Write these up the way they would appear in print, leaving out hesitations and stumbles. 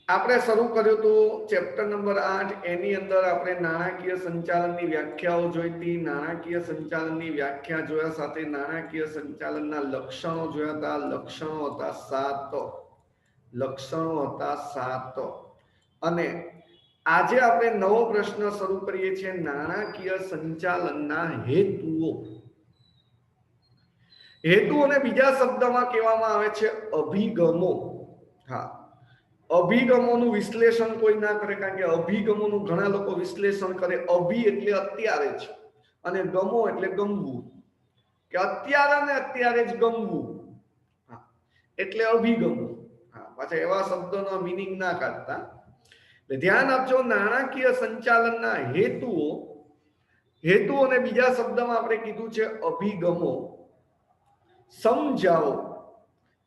આપણે શરૂ કર્યું હતું ચેપ્ટર નંબર 8 એની અંદર આપણે નાણાકીય સંચાલનની વ્યાખ્યાઓ જોઈતી નાણાકીય સંચાલનની વ્યાખ્યા જોયા સાથે નાણાકીય સંચાલનના લક્ષણો જોયા હતા લક્ષણો હતા 7 લક્ષણો હતા 7 અને આજે આપણે નવો પ્રશ્ન શરૂ કરીએ છીએ નાણાકીય સંચાલનના હેતુઓ હેતુઓને બીજા શબ્દમાં કહેવામાં આવે છે અભિગમો હા અભિગમોનું વિશ્લેષણ કોઈ ના કરે કારણ કે અભિગમોનું ઘણા લોકો વિશ્લેષણ કરે અભિ એટલે અત્યારે જ અને ગમો એટલે ગમવું કે અત્યારે ને અત્યારે જ ગમવું એટલે અભિગમો પાછા એવા શબ્દોનો મીનિંગ ના કાઢતા ધ્યાન આપજો નાણાકીય સંચાલનના હેતુઓને બીજા શબ્દમાં આપણે કીધું છે અભિગમો સમજાવો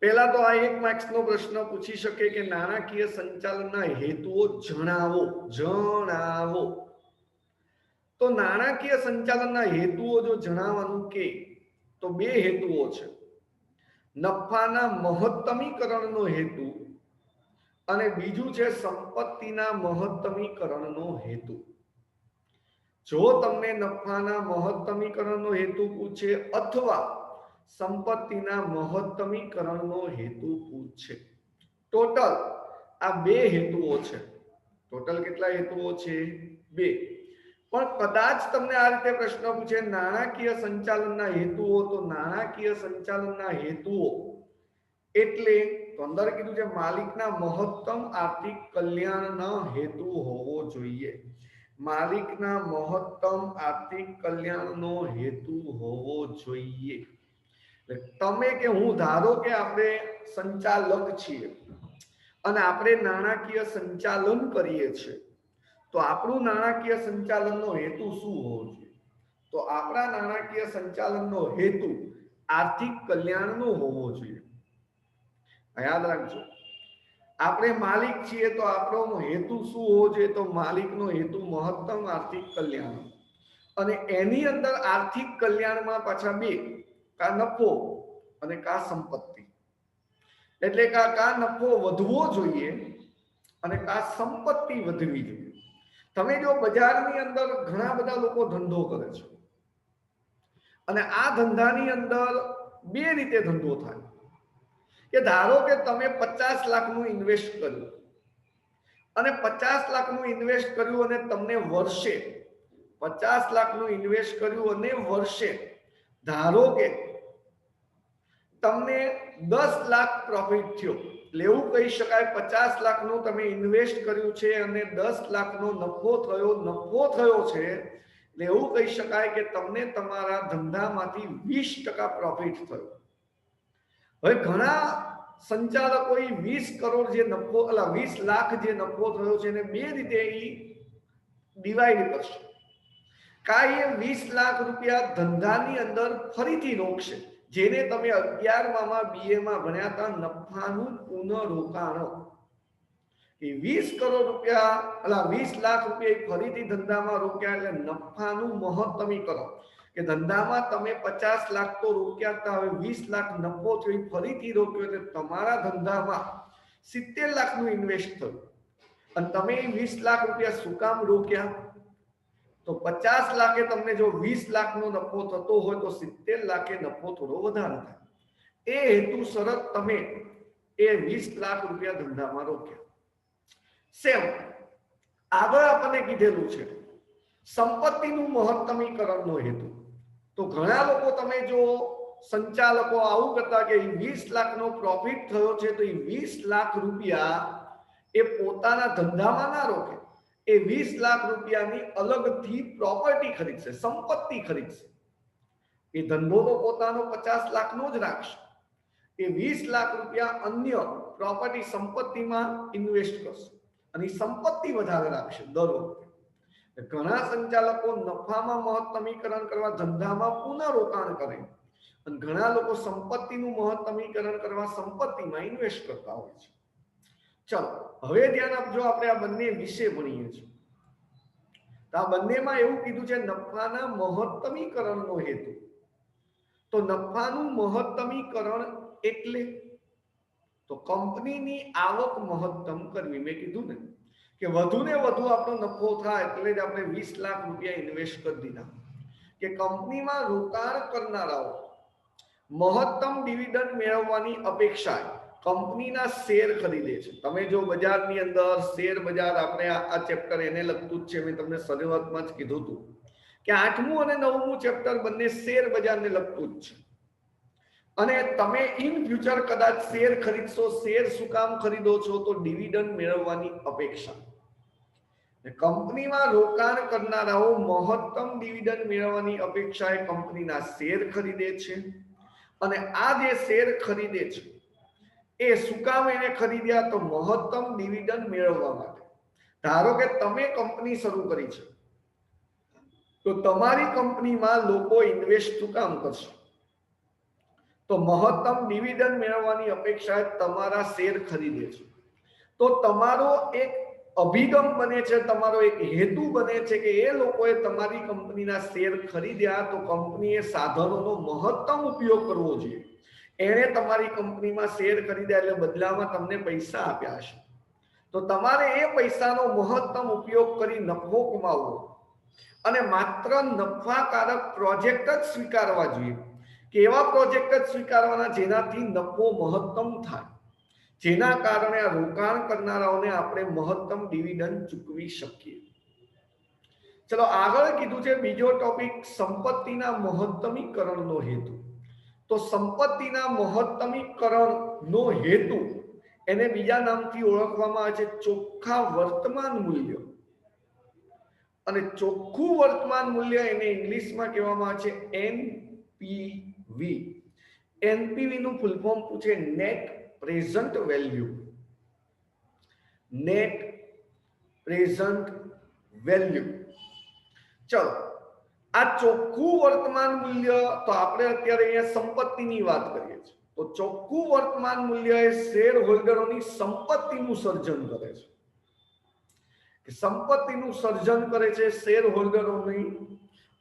પહેલા તો આ 1 માર્ક્સનો પ્રશ્ન પૂછી શકે કે નાણાકીય સંચાલનના હેતુઓ જણાવો તો નાણાકીય સંચાલનના હેતુઓ જો જણાવવાનું કે તો 2 હેતુઓ છે નફાના મહત્તમીકરણનો હેતુ અને બીજું છે સંપત્તિના મહત્તમીકરણનો હેતુ જો તમને નફાના મહત્તમીકરણનો હેતુ પૂછે અથવા સંપત્તિના મહત્તમીકરણનો હેતુ પૂછે ટોટલ આ 2 હેતુઓ છે ટોટલ કેટલા હેતુઓ છે 2 પણ કદાચ તમને આ રીતે પ્રશ્ન પૂછે નાણાકીય સંચાલનના હેતુઓ તો નાણાકીય સંચાલનના હેતુઓ એટલે તો અંદર કીધું છે માલિકના મહત્તમ આર્થિક કલ્યાણનો હેતુ હોવો જોઈએ માલિકના મહત્તમ આર્થિક કલ્યાણનો હેતુ હોવો જોઈએ તમે કે હું ધારો કે આપણે સંચાલક છીએ અને આપણે નાણાકીય સંચાલન કરીએ છીએ તો આપણું નાણાકીય સંચાલનનો હેતુ શું હોવો જોઈએ તો આપણા નાણાકીય સંચાલનનો હેતુ આર્થિક કલ્યાણનો હોવો જોઈએ યાદ રાખજો આપણે માલિક છીએ તો આપણો હેતુ શું હોવો જોઈએ તો માલિકનો હેતુ મહત્તમ આર્થિક કલ્યાણ અને એની અંદર આર્થિક કલ્યાણમાં પાછા 2 કા નફો અને કા સંપત્તિ એટલે કા નફો વધવો જોઈએ અને કા સંપત્તિ વધવી જોઈએ તમે જો બજારની અંદર ઘણા બધા લોકો ધંધો કરે છે અને આ ધંધાની અંદર 2 રીતે ધંધો થાય કે ધારો કે તમે 50 લાખનું ઇન્વેસ્ટ કર્યું અને 50 લાખનું ઇન્વેસ્ટ કર્યું અને તમને વર્ષે 50 લાખનું ઇન્વેસ્ટ કર્યું અને વર્ષે ધારો કે તમને 10 લાખ પ્રોફિટ થયો એટલે એવું કહી શકાય 50 લાખનું તમે ઇન્વેસ્ટ કર્યું છે અને 10 લાખનો નફો થયો છે એટલે એવું કહી શકાય કે તમને તમારા ધંધામાંથી 20% પ્રોફિટ થયો હવે ઘણા સંચાલકોએ 20 કરોડ જે નફો 20 લાખ જે નફો થયો છે એને 2 રીતે ડિવાઈડ કરશે કાંઈ 20 લાખ રૂપિયા ધંધાની અંદર ફરીથી રોકશે જેને તમે 11માં બીએમાં ભણ્યા હતા નફાનું પુનઃરોકાણ એ 20 કરોડ રૂપિયા 20 લાખ રૂપિયા ફરીથી ધંધામાં રોક્યા એટલે નફાનું મહત્તમીકરણ કે ધંધામાં તમે 50 લાખ તો રોક્યા હતા હવે 20 લાખ નફો થયો ફરીથી રોક્યો એટલે તમારા ધંધામાં 70 લાખનું ઇન્વેસ્ટ થયું અને તમે 20 લાખ રૂપિયા શું કામ રોક્યા તો 50 લાખે તમને જો 20 લાખનો નફો થતો હોય તો 70 લાખે નફો થોડો વધારે થાય એ હેતુસર તમે એ 20 લાખ રૂપિયા ધંધામાં રોક્યા સેમ આગળ આપણને કીધેલું છે સંપત્તિનું મહત્તમીકરણનો હેતુ તો ઘણા લોકો તમે જો સંચાલકો આવું કરતા કે 20 લાખનો પ્રોફિટ થયો છે તો એ 20 લાખ રૂપિયા એ પોતાના ધંધામાં ના રોકે એ 20 લાખ રૂપિયાની અલગથી પ્રોપર્ટી ખરીદશે સંપત્તિ ખરીદશે એ ધંધો તો પોતાનો 50 લાખનો જ રાખશે એ 20 લાખ રૂપિયા અન્ય પ્રોપર્ટી સંપત્તિમાં ઇન્વેસ્ટ કરશે અને સંપત્તિ વધારે રાખશે દર વખતે ઘણા સંચાલકો નફામાં મહત્તમીકરણ કરવા ધંધામાં પુનઃરોકાણ કરે અને ઘણા લોકો સંપત્તિનું મહત્તમીકરણ કરવા સંપત્તિમાં ઇન્વેસ્ટ કરતા હોય છે ચલો હવે ધ્યાન આપજો આપણે આ બંને વિશે ભણીએ છીએ તો આ બંનેમાં એવું કીધું છે નફાના મહત્તમીકરણનો હેતુ તો નફાનું મહત્તમીકરણ એટલે તો કંપનીની આવક મહત્તમ કરવી. મેં કીધું ને કે વધુ ને વધુ આપણો નફો થાય એટલે જ આપણે 20 લાખ રૂપિયા ઇન્વેસ્ટ કરી દીધા. કે કંપનીમાં રોકાણ કરનારાઓ મહત્તમ ડિવિડન્ડ મેળવવાની અપેક્ષા કંપનીના શેર ખરીદે છે. તમે જો બજારની અંદર શેર બજાર, આપણે આ ચેપ્ટર એને લગતું જ છે. મેં તમને શરૂઆતમાં જ કીધું હતું કે 8મું અને 9મું ચેપ્ટર બંને શેર બજારને લગતું જ છે. અને તમે ઇન ફ્યુચર કદાચ શેર ખરીદશો. શેર શું કામ ખરીદો છો? તો ડિવિડન્ડ મેળવવાની અપેક્ષા. કંપનીમાં રોકાણ કરનારાઓ મહત્તમ ડિવિડન્ડ મેળવવાની અપેક્ષાએ કંપનીના શેર ખરીદે છે. અને આ જે શેર ખરીદે છે એ શું કામ એને ખરીદ્યા? તો મહત્તમ ડિવિડન્ડ મેળવવા માટે. ધારો કે તમે કંપની શરૂ કરી છે તો તમારી કંપનીમાં લોકો ઇન્વેસ્ટ શું કામ કરશે? તો મહત્તમ ડિવિડન્ડ મેળવવાની અપેક્ષાએ તમારા શેર ખરીદે છે. તો તમારો એક અભિગમ બને છે, તમારો એક હેતુ બને છે કે એ લોકોએ તમારી કંપનીના શેર ખરીદ્યા તો કંપનીએ સાધનોનો મહત્તમ ઉપયોગ કરવો જોઈએ. એણે તમારી કંપનીમાં શેર ખરીદ્યા એટલે બદલામાં તમને પૈસા આપ્યા હશે. તો તમારે એ પૈસાનો મહત્તમ ઉપયોગ કરી નફો કમાવવો અને માત્ર નફાકારક પ્રોજેક્ટ જ સ્વીકારવા જોઈએ. કે એવા પ્રોજેક્ટ જ સ્વીકારવાના જેનાથી નફો મહત્તમ થાય, જેના કારણે આ રોકાણ કરનારાઓને આપણે મહત્તમ ડિવિડન્ડ ચૂકવી શકીએ. ચલો આગળ કીધું છે બીજો ટોપિક, સંપત્તિના મહત્તમીકરણનો હેતુ. તો સંપત્તિના મહત્તમીકરણનો હેતુ એને બીજા નામથી ઓળખવામાં આવે છે ચોખ્ખા વર્તમાન મૂલ્ય. અને ચોખ્ખું વર્તમાન મૂલ્ય એને ઇંગ્લિશમાં કહેવામાં આવે છે એનપીવી. એનપીવી નું ફૂલ ફોર્મ પૂછે net present value. Net present value. ચલો આ ચોખ્ખું વર્તમાન મૂલ્ય, તો આપણે અત્યારે અહીંયા સંપત્તિની વાત કરીએ છીએ. તો ચોખ્ખું વર્તમાન મૂલ્ય એ શેર હોલ્ડરોની સંપત્તિનું સર્જન કરે છે. સંપત્તિનું સર્જન કરે છે શેર હોલ્ડરોની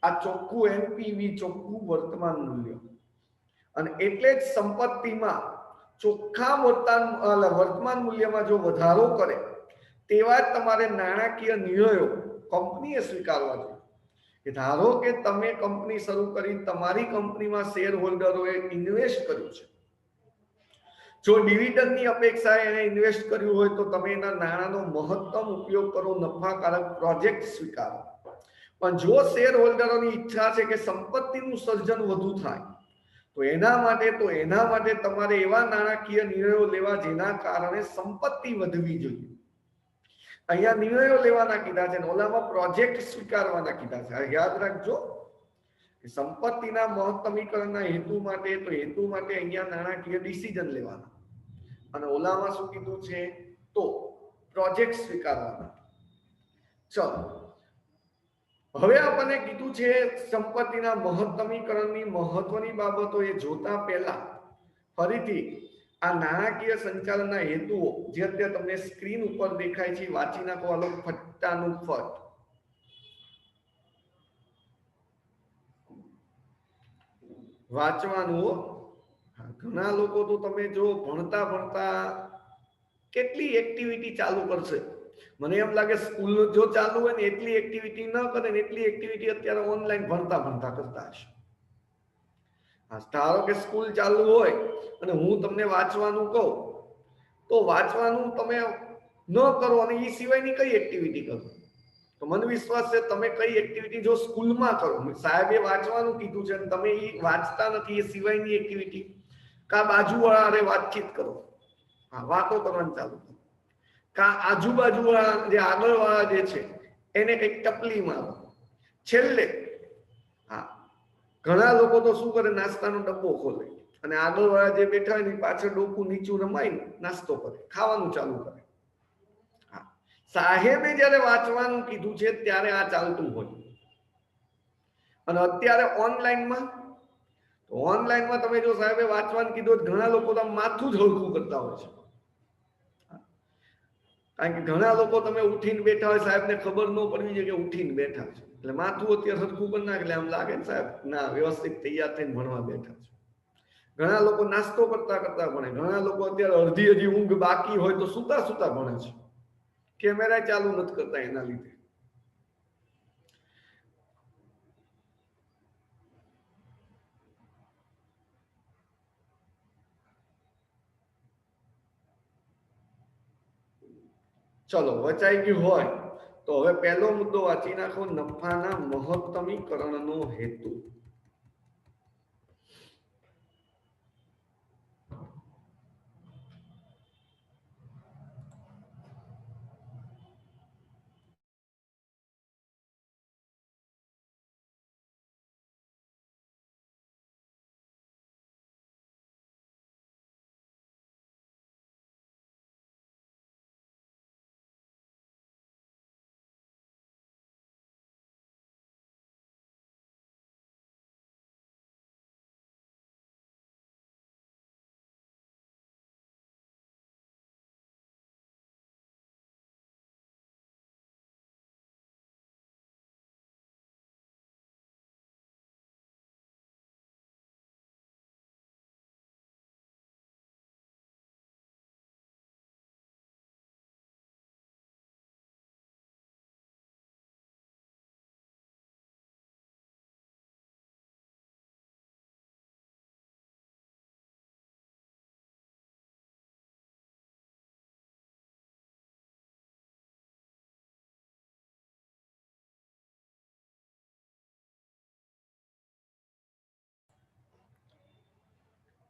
આ ચોખ્ખું એનપીવી, ચોખ્ખું વર્તમાન મૂલ્ય. અને એટલે જ સંપત્તિમાં ચોખ્ખા વર્તમાન મૂલ્યમાં જો વધારો કરે તેવા જ તમારે નાણાકીય નિર્ણયો કંપનીએ સ્વીકારવા જોઈએ. કે ધારો કે તમે કંપની શરૂ કરી, તમારી કંપનીમાં શેર હોલ્ડરોએ ઇન્વેસ્ટ કર્યું છે. જો ડિવિડન્ડની અપેક્ષાએ એને ઇન્વેસ્ટ કર્યું હોય તો તમે એના નાણાંનો મહત્તમ ઉપયોગ કરો, નફાકારક પ્રોજેક્ટ સ્વીકારો. પણ જો શેર હોલ્ડરોની ઈચ્છા છે કે સંપત્તિનું સર્જન વધુ થાય તો એના માટે તમારે એવા નાણાકીય નિર્ણયો લેવા જેના કારણે સંપત્તિ વધવી જોઈએ. અહીંયા નિર્ણયો લેવાના કીધા છે, ઓલામાં પ્રોજેક્ટ સ્વીકારવાના કીધા છે. યાદ રાખજો કે સંપત્તિના મહત્તમીકરણના હેતુ માટે અહીંયા નાણાકીય ડિસિઝન લેવાના, અને ઓલામાં શું કીધું છે? તો પ્રોજેક્ટ સ્વીકારવાના. ચલો હવે આપણને કીધું છે સંપત્તિના મહત્તમીકરણની મહત્વની બાબતો એ જોતા પહેલા ફરીથી આ નાણાકીય સંચાલનના હેતુઓ જે અત્યારે તમને સ્ક્રીન ઉપર દેખાય છે વાંચી નાખો. આલો ફટ્ટાનું ફટ. વાંચવાનું. ઘણા લોકો તો તમે જો ભણતા કેટલી એક્ટિવિટી ચાલુ કરશે. મને એમ લાગે સ્કૂલ જો ચાલુ હોય ને એટલી એક્ટિવિટી ન કરે ને એટલી એક્ટિવિટી અત્યારે ઓનલાઈન ભણતા કરતા હશે. ધારો કે સ્કૂલ ચાલુ હોય અને હું તમને વાંચવાનું કહું તો વાંચવાનું તમે ન કરો અને એ સિવાયની કઈ એક્ટિવિટી કરો તો મને વિશ્વાસ છે તમે કઈ એક્ટિવિટી જો સ્કૂલમાં કરો, સાહેબે વાંચવાનું કીધું છે અને તમે એ વાંચતા નથી, એ સિવાયની એક્ટિવિટી કા બાજુવાળા વાતચીત કરો, વાતો કરવાનું ચાલુ કરો, કા આજુબાજુવાળા જે આગળવાળા જે છે એને કંઈક ટપલી મારો. છેલ્લે ઘણા લોકો તો શું કરે, નાસ્તાનો ડબ્બો ખોલે અને આગળવાળા જે બેઠા હોય ને પાછળ ડોકું નીચું રમાઈને નાસ્તો કરે, ખાવાનું ચાલુ કરે. સાહેબે જયારે વાંચવાનું કીધું છે ત્યારે આ ચાલતું હોય. અને અત્યારે ઓનલાઈનમાં તમે જો સાહેબે વાંચવાનું કીધું, ઘણા લોકો તો માથું જ હલકું કરતા હોય છે. કારણ કે ઘણા લોકો તમે ઉઠીને બેઠા હોય, સાહેબને ખબર ન પડવી જોઈએ કે ઉઠીને બેઠા છે, એટલે માથું અત્યારે સરખું કરી નાખે, આમ લાગે ને સાહેબ ના વ્યવસ્થિત તૈયાર થઈને ભણવા બેઠા છે. ઘણા લોકો નાસ્તો કરતા કરતા ભણે, ઘણા લોકો અત્યારે અડધી હજી ઊંઘ બાકી હોય તો સુતા સુતા ભણે છે, કેમેરા ચાલુ નથી કરતા એના લીધે. ચલો વચાઈ ગયું હોય તો હવે પહેલો મુદ્દો વાંચી નાખો, નફાના મહત્તમીકરણનો હેતુ.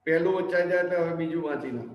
પહેલું વચાઈ જાય એટલે હવે બીજું વાંચી નાખો.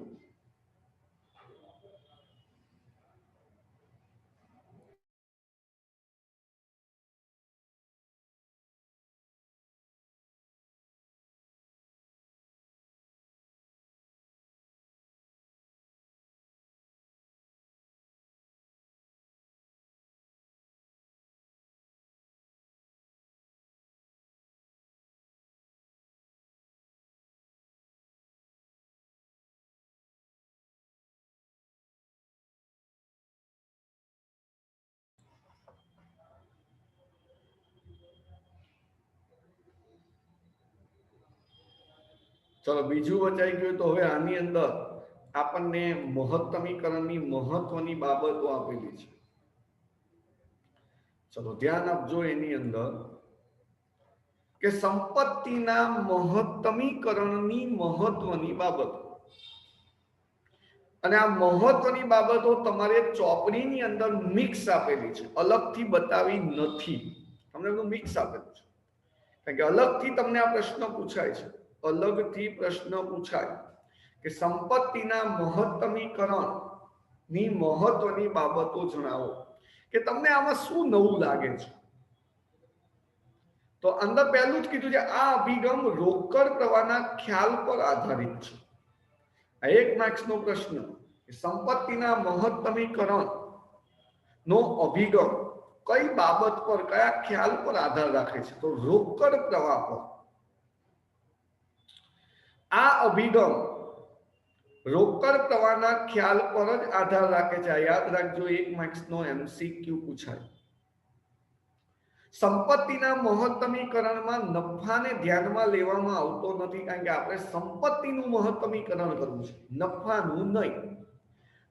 ચલો બીજું વચાઈ ગયું તો હવે આની અંદર આપણને મહત્તમીકરણની મહત્વની બાબતો આપેલી છે. ચલો ધ્યાન આપજો એની અંદર કે સંપત્તિના મહત્તમીકરણની મહત્વની બાબતો, અને આ મહત્વની બાબતો તમારે ચોપડીની અંદર મિક્સ આપેલી છે, અલગથી બતાવી નથી. તમને મિક્સ આપેલું છે કારણ કે અલગથી તમને આ પ્રશ્ન પૂછાય છે, અલગથી પ્રશ્ન પૂછાય કે સંપત્તિના મહત્તમીકરણ ની મહત્વની બાબતો જણાવો, કે તમને આમાં શું નવું લાગે છે. તો અંદર પહેલું જ કીધું છે આ અભિગમ રોકડ પ્રવાહના ખ્યાલ પર આધારિત છે. આ 1 માર્ક્સનો પ્રશ્ન, સંપત્તિના મહત્તમીકરણ નો અભિગમ કઈ બાબત પર, કયા ખ્યાલ પર આધાર રાખે છે, તો રોકડ પ્રવાહ પર. આ અભિગમ રોકડ પ્રવાહના ખ્યાલ પર જ આધાર રાખે છે. યાદ રાખજો, 1 માર્ક્સનો એમસીક્યુ પૂછાય. સંપત્તિના મહત્તમીકરણમાં નફાને ધ્યાનમાં લેવામાં આવતો નથી, કારણ કે આપણે સંપત્તિનું મહત્તમીકરણ કરવું છે, નફાનું નહીં.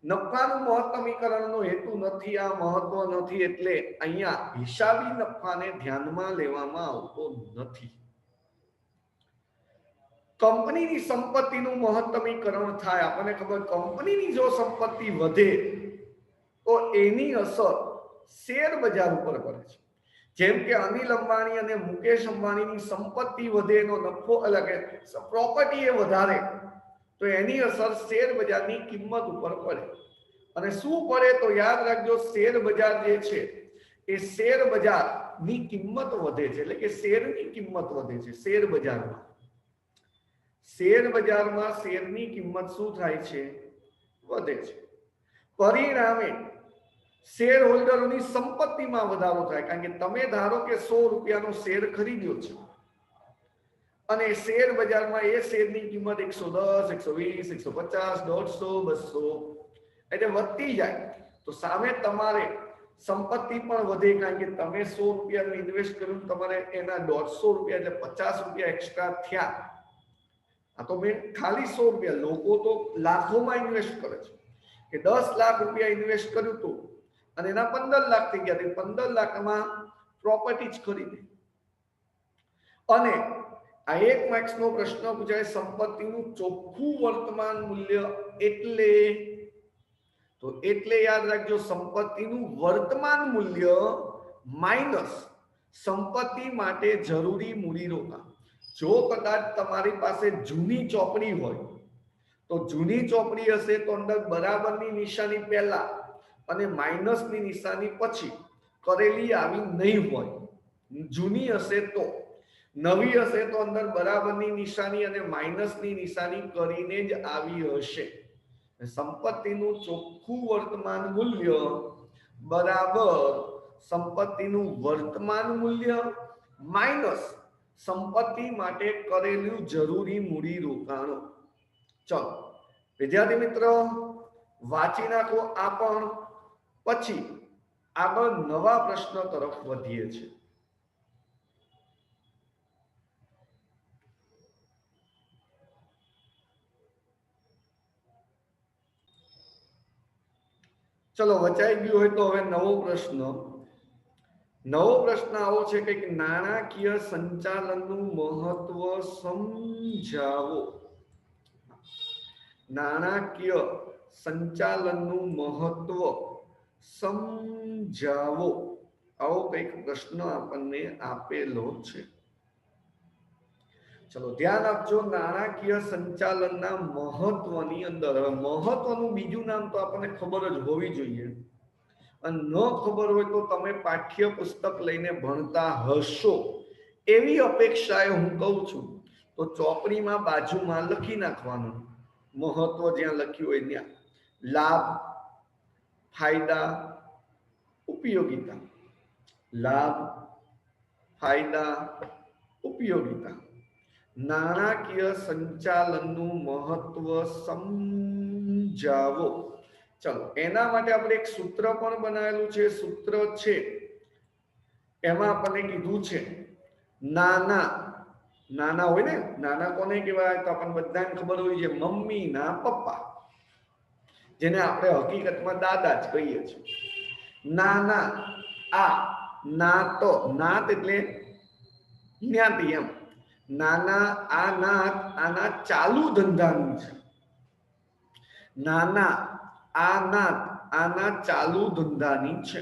નફાનું મહત્તમીકરણનો હેતુ નથી, આ મહત્વ નથી, એટલે અહીંયા હિસાબી નફાને ધ્યાનમાં લેવામાં આવતો નથી. કંપનીની સંપત્તિનું મહત્તમીકરણ થાય, આપણને ખબર, કંપનીની જો સંપત્તિ વધે તો એની અસર શેર બજાર ઉપર પડે છે. જેમ કે અનિલ અંબાણી અને મુકેશ અંબાણીની સંપત્તિ વધે, એનો નફો એટલે કે પ્રોપર્ટી એ વધારે, તો એની અસર શેર બજારની કિંમત ઉપર પડે. અને શું પડે તો યાદ રાખજો, શેર બજાર જે છે એ શેર બજારની કિંમત વધે છે, એટલે કે શેરની કિંમત વધે છે. શેર બજારમાં શેરની કિંમત શું થાય છે? વધે છે. પરિણામે શેર હોલ્ડરોની સંપત્તિમાં વધારો થાય, કારણ કે તમે ધારો કે 100 રૂપિયાનો શેર ખરીદ્યો છે અને શેર બજારમાં એ શેરની કિંમત 110, 120, 150, 150, 200 એટલે વધતી જાય, તો સામે તમારે સંપત્તિ પણ વધે, કારણ કે તમે 100 રૂપિયાનું ઇન્વેસ્ટ કર્યું, તમારે એના 150 રૂપિયા એટલે 50 રૂપિયા એક્સ્ટ્રા થયા. આ તો મેં ખાલી 100 રૂપિયા, લોકો તો લાખોમાં ઇન્વેસ્ટ કરે છે કે 10 લાખ રૂપિયા ઇન્વેસ્ટ કર્યું હતું અને એના 15 લાખ થઈ ગયા, 15 લાખમાં પ્રોપર્ટી જ ખરીદી. અને આ 1 માર્ક્સનો પ્રશ્ન પૂછાય, સંપત્તિનું ચોખ્ખું વર્તમાન મૂલ્ય એટલે, તો એટલે યાદ રાખજો, સંપત્તિનું વર્તમાન મૂલ્ય માઇનસ સંપત્તિ માટે જરૂરી મૂડીરોકાણ. જો કદાચ તમારી પાસે જૂની ચોપડી હોય તો જૂની ચોપડી હશે તો અંદર બરાબરની નિશાની પહેલા અને માઇનસની નિશાની પછી કરેલી આવી નહીં હોય. જૂની હશે તો, નવી હશે તો અંદર બરાબરની નિશાની અને માઇનસની નિશાની કરીને જ આવી હશે. સંપત્તિનું ચોખ્ખું વર્તમાન મૂલ્ય બરાબર સંપત્તિનું વર્તમાન મૂલ્ય માઇનસ સંપત્તિ માટે કરેલું જરૂરી મૂડી રોકાણો. ચલો વિદ્યાર્થી મિત્રો, વાંચી નાખો આ પણ, પછી આગળ નવા પ્રશ્ન તરફ વધીએ છીએ. ચલો વચાઈ ગયું હોય તો હવે નવો પ્રશ્ન આવો છે કે નાણાકીય સંચાલનનું મહત્વ સમજાવો. નાણાકીય સંચાલનનું મહત્વ સમજાવો, આવો કંઈક પ્રશ્ન આપણને આપેલો છે. ચલો ધ્યાન આપજો. નાણાકીય સંચાલનના મહત્વની અંદર, હવે મહત્વનું બીજું નામ તો આપણને ખબર જ હોવી જોઈએ, અને ન ખબર હોય તો તમે પાઠ્ય પુસ્તક લઈને ભણતા હશો એવી અપેક્ષાએ હું કહું છું. તો ચોપડીમાં બાજુમાં લખી નાખવાનું મહત્વ, જ્યાં લખ્યું હોય ત્યાં લાભ, ફાયદા, ઉપયોગિતા. લાભ, ફાયદા, ઉપયોગિતા. નાણાકીય સંચાલનનું મહત્વ સમજાવો. ચલો એના માટે આપણે એક સૂત્ર પણ બનાવેલું છે. સૂત્ર છે એમાં આપણને કીધું છે નાના હોય ને, નાના કોને કહેવાય તો આપણને બધાને ખબર હોય છે, મમ્મી ના પપ્પા, જેને આપણે હકીકતમાં દાદા જ કહીએ છીએ. નાના આ નાત એટલે જ્ઞાતિ એમ. નાના આ નાત આના ચાલુ ધંધાનું છે. નાના આ નાત આના ચાલુ ધંધાની છે.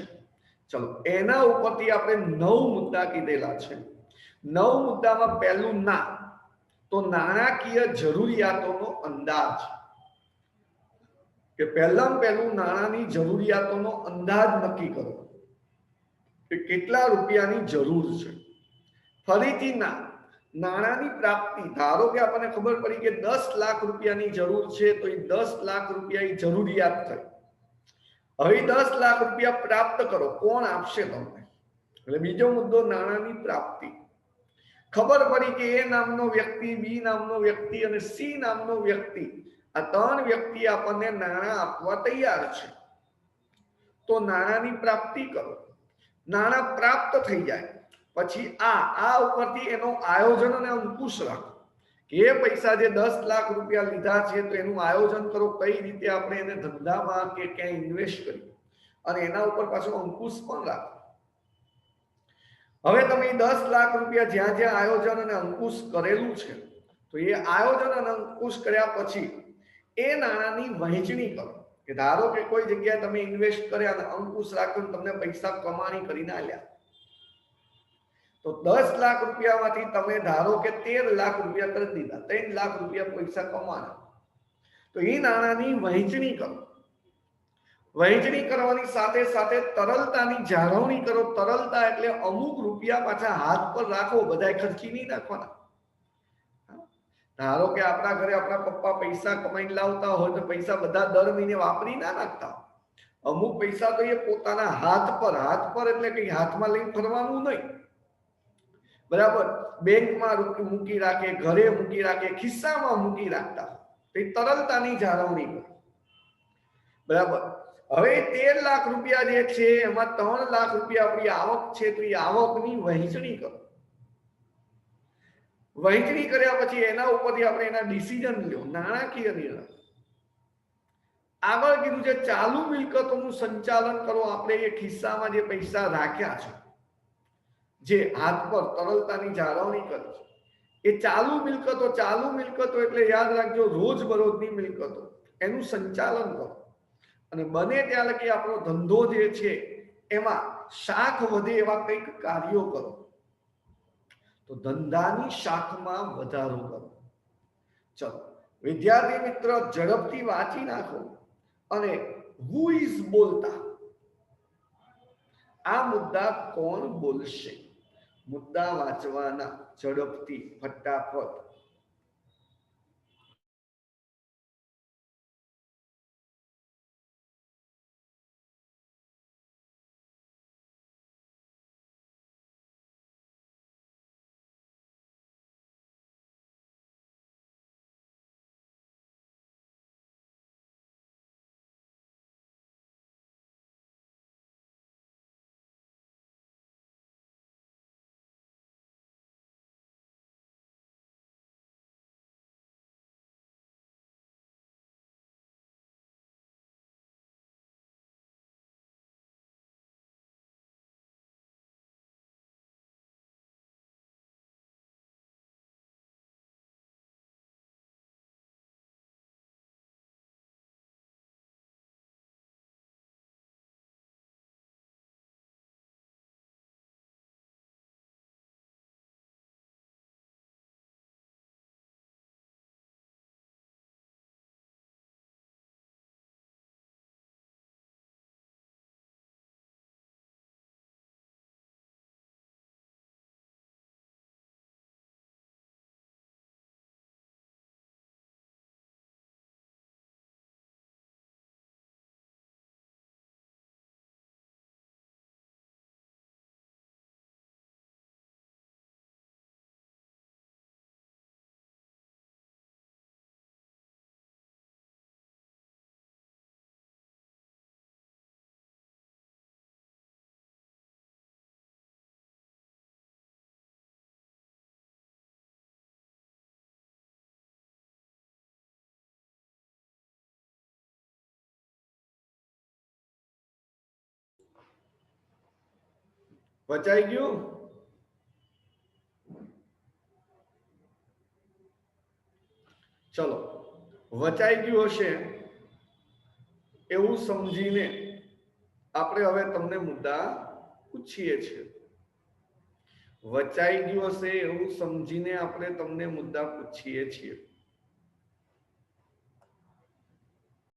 ચલો એના ઉપરથી આપણે 9 મુદ્દા કીધેલા છે. 9 મુદ્દામાં પહેલું ના, તો નાણાકીય જરૂરિયાતોનો અંદાજ. કે પહેલું નાણાંની જરૂરિયાતોનો અંદાજ નક્કી કરો કે કેટલા રૂપિયાની જરૂર છે. ફરીથી નાણાંની પ્રાપ્તિ. ધારો કે આપણને ખબર પડી કે 10 લાખ રૂપિયાની જરૂર છે, તો એ 10 લાખ રૂપિયા જરૂરિયાત થઈ. હવે 10 લાખ રૂપિયા પ્રાપ્ત કરો, કોણ આપશે તમને? એટલે બીજો મુદ્દો નાણાંની પ્રાપ્તિ. ખબર પડી કે એ નામનો વ્યક્તિ, બી નામનો વ્યક્તિ અને સી નામનો વ્યક્તિ, આ 3 વ્યક્તિ આપણને નાણાં આપવા તૈયાર છે, તો નાણાંની પ્રાપ્તિ કરો. નાણાં પ્રાપ્ત થઈ જાય પછી આ ઉપરથી એનો આયોજન અને અંકુશ રાખો કે એ પૈસા જે 10 લાખ રૂપિયા લીધા છે તો એનું આયોજન કરો, કઈ રીતે આપણે એને ધંધામાં કે ક્યાંય ઇન્વેસ્ટ કરીએ, અને એના ઉપર પાછો અંકુશ પણ રાખો. હવે તમે 10 લાખ રૂપિયા જ્યાં જ્યાં આયોજન અને અંકુશ કરેલું છે, તો એ આયોજન અને અંકુશ કર્યા પછી એ નાણાંની વહેંચણી કરો. કે ધારો કે કોઈ જગ્યાએ તમે ઇન્વેસ્ટ કર્યા અને અંકુશ રાખ્યો, તમને પૈસા કમાણી કરીને આલ્યા, તો 10 લાખ રૂપિયામાંથી તમે ધારો કે 13 લાખ રૂપિયા કરી દીધા, 3 લાખ રૂપિયા પૈસા કમાના, તો એ નાણાંની વહેંચણી કરો. વહેંચણી કરવાની સાથે સાથે તરલતાની જાળવણી કરો. તરલતા એટલે અમુક રૂપિયા પાછા હાથ પર રાખો, બધાય ખર્ચી નહીં નાખવાના. ધારો કે આપણા ઘરે આપણા પપ્પા પૈસા કમાઈને લાવતા હોય તો પૈસા બધા દર મહિને વાપરી ના નાખતા. અમુક પૈસા તો એ પોતાના હાથ પર એટલે કઈ હાથમાં લઈને ફરવાનું નહીં, બરાબર, બેંકમાં મૂકી રાખે, ઘરે મૂકી રાખે, ખિસ્સામાં મૂકી રાખતા. તો તરલતાની જાળવણી કરો, બરાબર. હવે 13 લાખ રૂપિયા જે છે એમાં 3 લાખ રૂપિયા આપણી આવક છે, તો એ આવકની વહેંચણી કરો. વહેંચણી કર્યા પછી એના ઉપરથી આપણે એના ડિસિઝન લ્યો, નાણાકીય નિર્ણય. આગળ કીધું છે ચાલુ મિલકતોનું સંચાલન કરો. આપણે એ ખિસ્સામાં જે પૈસા રાખ્યા છે, જે હાથ પર તરલતાની જાળવણી કરે છે, એ ચાલુ મિલકતો એટલે યાદ રાખજો રોજબરોજની મિલકતો, એનું સંચાલન કરો. અને બને ત્યાં લગી આપણો ધંધો જે છે એમાં શાખ વધે એવા કંઈક કાર્યો કરો. તો ધંધાની શાખમાં વધારો કરો. ચલો વિદ્યાર્થી મિત્ર, ઝડપથી વાંચી નાખો અને હુ ઇઝ બોલતા, આ મુદ્દા કોણ બોલશે, મુદ્દા વાંચવાના ઝડપથી, ફટાફટ. વચાઈ ગયું? ચલો વચાઈ ગયું હશે એવું સમજીને આપણે હવે તમને મુદ્દા પૂછીએ છીએ. વચાઈ ગયું હશે એવું સમજીને આપણે તમને મુદ્દા પૂછીએ છીએ.